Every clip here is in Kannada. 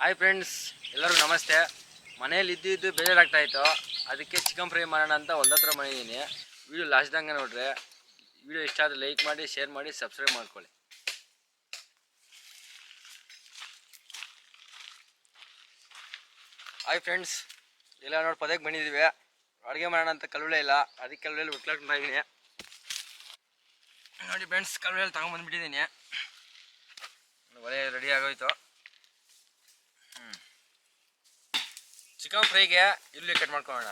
ಹಾಯ್ ಫ್ರೆಂಡ್ಸ್, ಎಲ್ಲರಿಗೂ ನಮಸ್ತೆ. ಮನೇಲಿ ಇದ್ದು ಬೇಜಾರಾಗ್ತಾ ಇತ್ತು. ಅದಕ್ಕೆ ಚಿಕನ್ ಫ್ರೈ ಮಾಡೋಣ ಅಂತ ಹೊಲ್ದತ್ರ ಮಾಡಿದ್ದೀನಿ. ವಿಡಿಯೋ ಲಾಸ್ಟ್ದಂಗೆ ನೋಡ್ರೆ. ವಿಡಿಯೋ ಇಷ್ಟ ಆದರೆ ಲೈಕ್ ಮಾಡಿ, ಶೇರ್ ಮಾಡಿ, ಸಬ್ಸ್ಕ್ರೈಬ್ ಮಾಡ್ಕೊಳ್ಳಿ. ಹಾಯ್ ಫ್ರೆಂಡ್ಸ್, ಎಲ್ಲ ನೋಡಿ ಪದಕ್ಕೆ ಬಂದಿದ್ದೀವಿ. ಅಡುಗೆ ಮಾಡೋಣ ಅಂತ ಕಲ್ವಳೆ ಇಲ್ಲ, ಅದಕ್ಕೆ ಕಲ್ವಳೆಯಲ್ಲಿ ಉಟ್ಲಾಕ್ತಾ ಇದ್ದೀನಿ. ನೋಡಿ ಫ್ರೆಂಡ್ಸ್, ಕಲ್ವಳೆಯಲ್ಲಿ ತಗೊಂಡ್ಬಂದ್ಬಿಟ್ಟಿದ್ದೀನಿ. ಒಲೆ ರೆಡಿ ಆಗೋಯ್ತು. ಚಿಕನ್ ಫ್ರೈಗೆ ಈರುಳ್ಳಿ ಕಟ್ ಮಾಡ್ಕೊಳ್ಳೋಣ.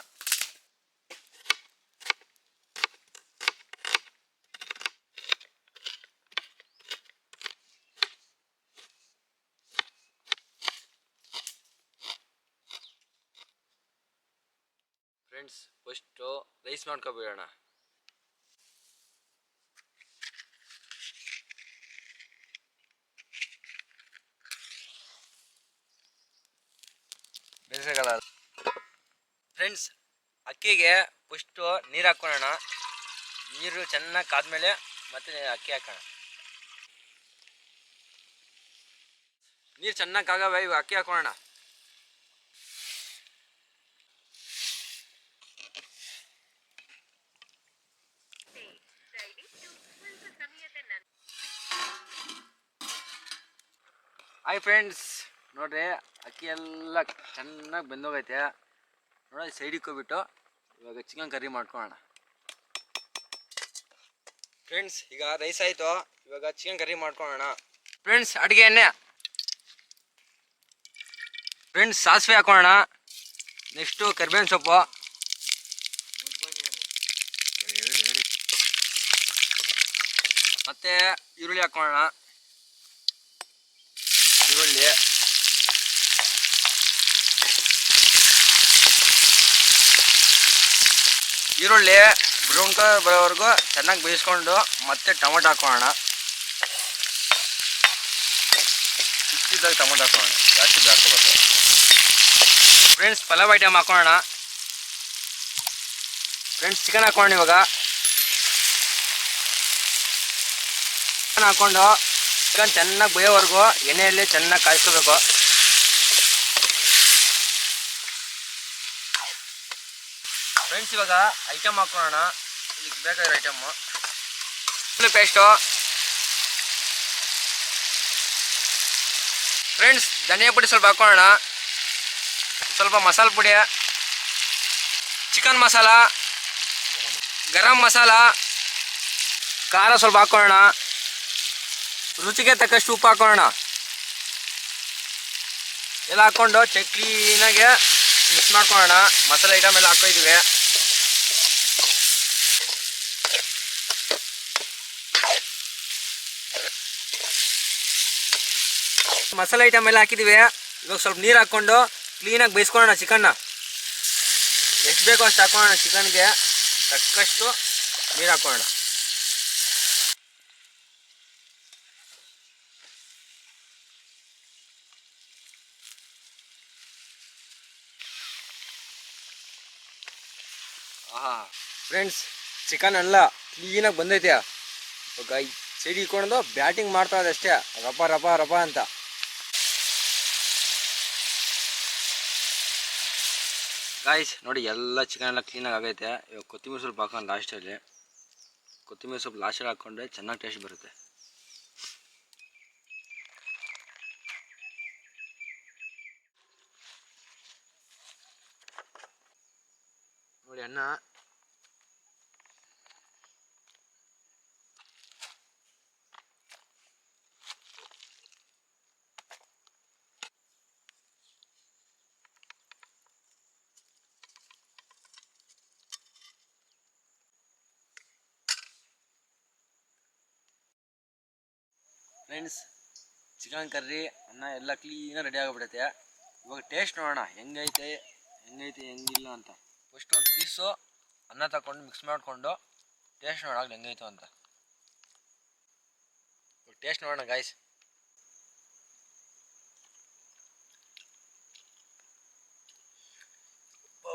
ಫ್ರೆಂಡ್ಸ್, ಫಸ್ಟು ರೈಸ್ ಮಾಡ್ಕೊಬಿಡೋಣ. ಬೇಯಿಸೋಲ್ಲ ಫ್ರೆಂಡ್ಸ್. ಅಕ್ಕಿಗೆ ಫಸ್ಟು ನೀರು ಹಾಕ್ಕೊಳ್ಳೋಣ. ನೀರು ಚೆನ್ನಾಗಿ ಕಾದ್ಮೇಲೆ ಮತ್ತೆ ಅಕ್ಕಿ ಹಾಕೋಣ. ನೀರು ಚೆನ್ನಾಗಿ ಕಾಗವೆ, ಇವಾಗ ಅಕ್ಕಿ ಹಾಕೋಣ. ಹಾಯ್ ಫ್ರೆಂಡ್ಸ್, ನೋಡ್ರಿ ಅಕ್ಕಿ ಎಲ್ಲ ಚೆನ್ನಾಗಿ ಬೆಂದೋಗೈತೆ. ನೋಡಿ ಸೈಡಿಗೆ ಹೋಗ್ಬಿಟ್ಟು ಇವಾಗ ಚಿಕನ್ ಕರಿ ಮಾಡ್ಕೊಳ್ಳೋಣ. ಫ್ರೆಂಡ್ಸ್, ಈಗ ರೈಸ್ ಆಯಿತು, ಇವಾಗ ಚಿಕನ್ ಕರಿ ಮಾಡ್ಕೊಳ್ಳೋಣ. ಫ್ರೆಂಡ್ಸ್, ಅಡುಗೆ ಎಣ್ಣೆ. ಫ್ರೆಂಡ್ಸ್, ಸಾಸಿವೆ ಹಾಕೋಣ. ನೆಕ್ಸ್ಟು ಕರಿಬೇವಿನ ಸೊಪ್ಪು, ಮತ್ತು ಈರುಳ್ಳಿ ಹಾಕೋಣ. ಈರುಳ್ಳಿ ಬ್ರೌನ್ ಕಲರ್ ಬರೋವರೆಗೂ ಚೆನ್ನಾಗಿ ಬೇಯಿಸ್ಕೊಂಡು ಮತ್ತೆ ಟೊಮೊಟೊ ಹಾಕೋಣ. ಚಿಕ್ಕದಾಗಿ ಟೊಮೊಟೊ ಹಾಕೋಣ, ಜಾಸ್ತಿ ಹಾಕೋಬಾರ್ದು. ಫ್ರೆಂಡ್ಸ್, ಪಲಾವ್ ಐಟಮ್ ಹಾಕೋಣ. ಫ್ರೆಂಡ್ಸ್, ಚಿಕನ್ ಹಾಕೋಣ. ಇವಾಗ ಚಿಕನ್ ಹಾಕ್ಕೊಂಡು ಚಿಕನ್ ಚೆನ್ನಾಗಿ ಬೇಯೋವರೆಗೂ ಎಣ್ಣೆಯಲ್ಲಿ ಚೆನ್ನಾಗಿ ಕಾಯಿಸ್ಕೋಬೇಕು. ಫ್ರೆಂಡ್ಸ್, ಇವಾಗ ಐಟಮ್ ಹಾಕೋಣ. ಇದಕ್ಕೆ ಬೇಕಾಗಿರೋ ಐಟಮ್ಮು ಈರುಳ್ಳಿ ಪೇಸ್ಟು. ಫ್ರೆಂಡ್ಸ್, ಧನಿಯಾ ಪುಡಿ ಸ್ವಲ್ಪ ಹಾಕೋಣ. ಸ್ವಲ್ಪ ಮಸಾಲೆ ಪುಡಿ, ಚಿಕನ್ ಮಸಾಲ, ಗರಂ ಮಸಾಲ, ಖಾರ ಸ್ವಲ್ಪ ಹಾಕೋಣ. ರುಚಿಗೆ ತಕ್ಕಷ್ಟು ಉಪ್ಪು ಹಾಕೋಣ. ಎಲ್ಲ ಹಾಕ್ಕೊಂಡು ಕ್ಲೀನಾಗೆ ಮಿಕ್ಸ್ ಮಾಡ್ಕೊಳ್ಳೋಣ. ಮಸಾಲೆ ಐಟಮ್ ಎಲ್ಲ ಹಾಕೋಯಿದ್ದೀವಿ. ಮಸಾಲೆ ಐಟಮ್ ಎಲ್ಲ ಹಾಕಿದ್ದೀವಿ. ಇವಾಗ ಸ್ವಲ್ಪ ನೀರು ಹಾಕ್ಕೊಂಡು ಕ್ಲೀನಾಗಿ ಬೇಯಿಸ್ಕೊಳ್ಳೋಣ. ಚಿಕನ್ನ ಎಷ್ಟು ಬೇಕೋ ಅಷ್ಟು ಹಾಕೋಣ. ಚಿಕನ್ಗೆ ತಕ್ಕಷ್ಟು ನೀರು ಹಾಕೋಣ. ಫ್ರೆಂಡ್ಸ್, ಚಿಕನ್ ಎಲ್ಲ ಕ್ಲೀನಾಗಿ ಬಂದೈತೆ. ಇವಾಗ ಸೈಡ್ ಇಟ್ಕೊಂಡು ಬ್ಯಾಟಿಂಗ್ ಮಾಡ್ತಾ ಇದೆ ಅಷ್ಟೇ, ರಪ ರಪ ರಪ ಅಂತ. ಗಾಯ್ಸ್, ನೋಡಿ ಎಲ್ಲ ಚಿಕನ್ ಎಲ್ಲ ಕ್ಲೀನಾಗಿ ಆಗೈತೆ. ಇವಾಗ ಕೊತ್ತಂಬರಿ ಸೊಪ್ಪು ಹಾಕೋಣ ಲಾಸ್ಟಲ್ಲಿ. ಕೊತ್ತಂಬರಿ ಸೊಪ್ಪು ಲಾಸ್ಟಲ್ಲಿ ಹಾಕ್ಕೊಂಡ್ರೆ ಚೆನ್ನಾಗಿ ಟೇಸ್ಟ್ ಬರುತ್ತೆ. ನೋಡಿ ಅನ್ನ. ಫ್ರೆಂಡ್ಸ್, ಚಿಕನ್ ಕರ್ರಿ ಅನ್ನ ಎಲ್ಲ ಕ್ಲೀನಾಗಿ ರೆಡಿ ಆಗಿಬಿಡುತ್ತೆ. ಇವಾಗ ಟೇಸ್ಟ್ ನೋಡೋಣ ಹೆಂಗೈತೆ ಹೆಂಗಿಲ್ಲ ಅಂತ. ಫಸ್ಟ್ ಒಂದು ಪೀಸು ಅನ್ನ ತಗೊಂಡು ಮಿಕ್ಸ್ ಮಾಡಿಕೊಂಡು ಟೇಸ್ಟ್ ನೋಡೋಣ ಹೆಂಗೈತು ಅಂತ. ಟೇಸ್ಟ್ ನೋಡೋಣ ಗಾಯ್ಸ್.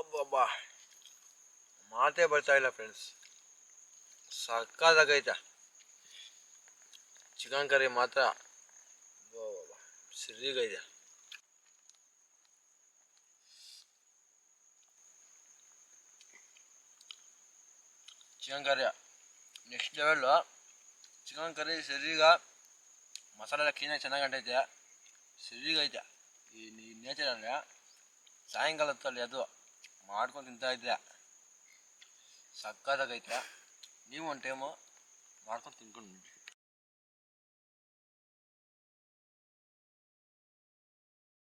ಅಬ್ಬಬ್ಬಾ, ಮಾತೇ ಬರ್ತಾ ಇಲ್ಲ ಫ್ರೆಂಡ್ಸ್. ಸಕ್ಕತ್ತಾಗೈತೆ ಚಿಕನ್ ಕರಿ ಮಾತ್ರ. ಸರಿಗೈತೆ. Chicken curry next level. Chicken curry ಸರಿಗ ಮಸಾಲೆ ಎಲ್ಲ ಕ್ಲೀನಾಗಿ ಚೆನ್ನಾಗಿ ಅಂಟೈತೆ, ಸರಿಗೈತೆ. ಈ ನೇಚರ್ ಅಂದರೆ ಸಾಯಂಕಾಲ ಹೊತ್ತಲ್ಲಿ ಅದು ಮಾಡ್ಕೊಂಡು ತಿಂತಾಯಿದ್ದೆ, ಸಕ್ಕತ್ತಾಗೈತೆ. ನೀವು ಒಂದು ಟೈಮು ಮಾಡ್ಕೊಂಡು ತಿನ್ಕೊಂಡು